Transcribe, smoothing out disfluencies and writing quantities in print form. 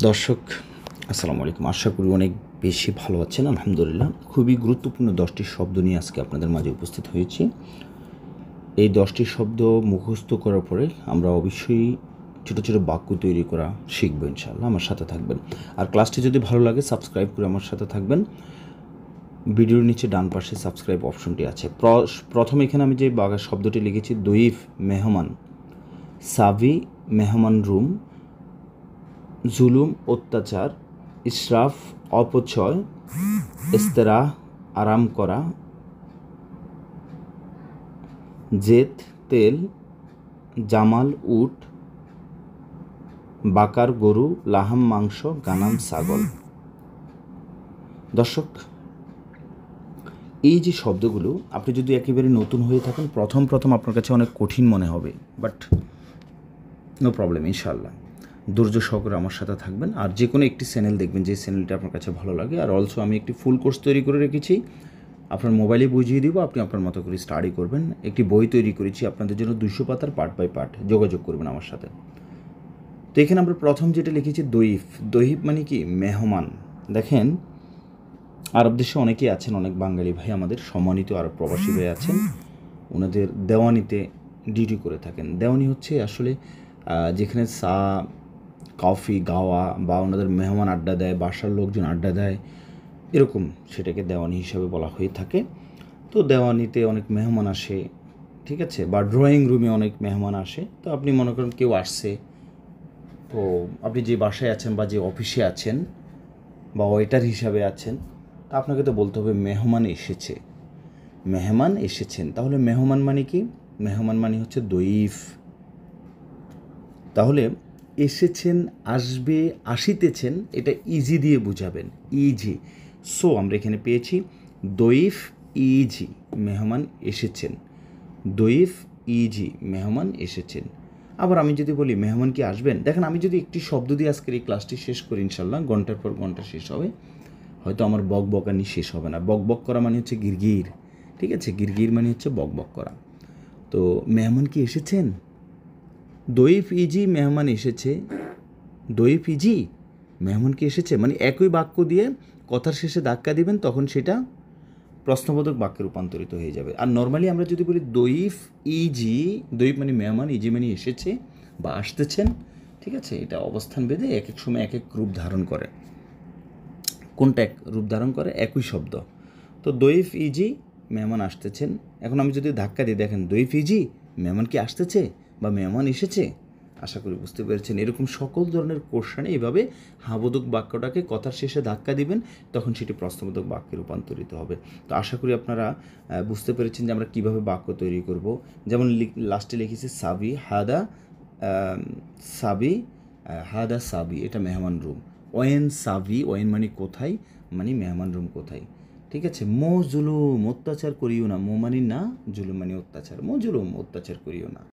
দর্শক আসসালামু আলাইকুম। আশা করি অনেক বেশি ভালো আছেন। আলহামদুলিল্লাহ। খুবই গুরুত্বপূর্ণ 10টি শব্দ নিয়ে আজকে আপনাদের মাঝে উপস্থিত হয়েছি। এই 10টি শব্দ মুখস্থ করার পরে আমরা অবশ্যই ছোটো ছোটো বাক্য তৈরি করা শিখবো ইনশাআল্লাহ। আমার সাথে থাকবেন। আর ক্লাসটি যদি ভালো লাগে সাবস্ক্রাইব করে আমার সাথে থাকবেন। ভিডিওর নিচে ডান পাশে সাবস্ক্রাইব অপশনটি আছে। প্রথমে এখানে আমি যে শব্দটি লিখেছি দইফ মেহমান, সাভি মেহমান রুম, জুলুম অত্যাচার, ইসরাফ অপচয়, ইস্তেরাহ আরাম করা, জেত তেল, জামাল উট, বাকার গরু, লাহাম মাংস, গানাম ছাগল। দর্শক, এই যে শব্দগুলো আপনি যদি একেবারে নতুন হয়ে থাকেন প্রথম আপনার কাছে অনেক কঠিন মনে হবে, বাট নো প্রবলেম, ইনশাআল্লাহ ধৈর্য সহকারে আমার সাথে থাকবেন। আর যে কোনো একটি চ্যানেল দেখবেন যে চ্যানেলটা আপনার কাছে ভালো লাগে। আর অলসো আমি একটি ফুল কোর্স তৈরি করে রেখেছি, আপনার মোবাইলে বুঝিয়ে দিব, আপনি আপনার মতো করে স্টাডি করবেন। একটি বই তৈরি করেছি আপনাদের জন্য 200 পাতার, পার্ট বাই পার্ট। যোগাযোগ করবেন আমার সাথে। তো এখানে আমরা প্রথম যেটা লিখেছি দইফ। দইফ মানে কি? মেহমান। দেখেন, আরব দেশে অনেকেই আছেন, অনেক বাঙালি ভাই আমাদের, সম্মানিত আরব প্রবাসী ভাই আছেন, ওনাদের দেওয়ানিতে ডিউটি করে থাকেন। দেওয়ানি হচ্ছে আসলে যেখানে চা কফি গাওয়া বা ওনাদের মেহমান আড্ডা দেয়, বাসার লোকজন আড্ডা দেয়, এরকম সেটাকে দেওয়ানি হিসাবে বলা হয়ে থাকে। তো দেওয়ানিতে অনেক মেহমান আসে, ঠিক আছে, বা ড্রয়িং রুমে অনেক মেহমান আসে। তো আপনি মনে করেন কেউ আসছে, তো আপনি যে বাসায় আছেন বা যে অফিসে আছেন বা ওয়েটার হিসাবে আছেন, তা আপনাকে তো বলতে হবে মেহমান এসেছে, মেহমান এসেছেন। তাহলে মেহমান মানে কি? মেহমান মানে হচ্ছে দইফ। তাহলে এসেছেন, আসবে, আসিতেছেন, এটা ইজি দিয়ে বুঝাবেন, ইজি। সো আমরা এখানে পেয়েছি দইফ ইজি, মেহমান এসেছেন। দইফ ইজি, মেহমান এসেছেন। আবার আমি যদি বলি মেহমান কি আসবেন, দেখেন আমি যদি একটি শব্দ দিয়ে আজকের এই ক্লাসটি শেষ করি ইনশাল্লাহ, ঘন্টার পর ঘন্টা শেষ হবে, হয়তো আমার বক বকানি শেষ হবে না। বক বক করা মানে হচ্ছে গিরগির, ঠিক আছে, গিরগির মানে হচ্ছে বক বক করা। তো মেহমান কি এসেছেন? দইফ ইজি, মেহমান এসেছে। দইফ ইজি, মেহমান কি এসেছে, মানে একই বাক্য দিয়ে কথার শেষে ধাক্কা দিবেন, তখন সেটা প্রশ্নবোধক বাক্যে রূপান্তরিত হয়ে যাবে। আর নর্মালি আমরা যদি বলি দইফ ইজি, দইফ মানে মেহমান, ইজি মানে এসেছে বা আসতেছেন, ঠিক আছে, এটা অবস্থান ভেদে এক এক সময় এক এক রূপ ধারণ করে। কোনটা এক রূপ ধারণ করে? একই শব্দ। তো দইফ ইজি, মেহমান আসতেছেন। এখন আমি যদি ধাক্কা দিই, দেখেন দইফ ইজি, মেহমান কি আসতেছে বা মেহমান এসেছে। আশা করি বুঝতে পেরেছেন। এরকম সকল ধরনের কোশ্চেনে এইভাবে হাবোধক বাক্যটাকে কথার শেষে ধাক্কা দিবেন, তখন সেটি প্রশ্নবোধক বাক্যে রূপান্তরিত হবে। তো আশা করি আপনারা বুঝতে পেরেছেন যে আমরা কীভাবে বাক্য তৈরি করব। যেমন লাস্টে লিখেছি সাবি হাদা, সাবি হাদা সাবি, এটা মেহমান রুম। ওয়েন সাবি, ওয়েন মানে কোথায়, মানে মেহমান রুম কোথায়, ঠিক আছে। মো জুলুম, অত্যাচার করিও না। মো মানে না, জুলুম মানে অত্যাচার। মো জুলুম, অত্যাচার করিও না।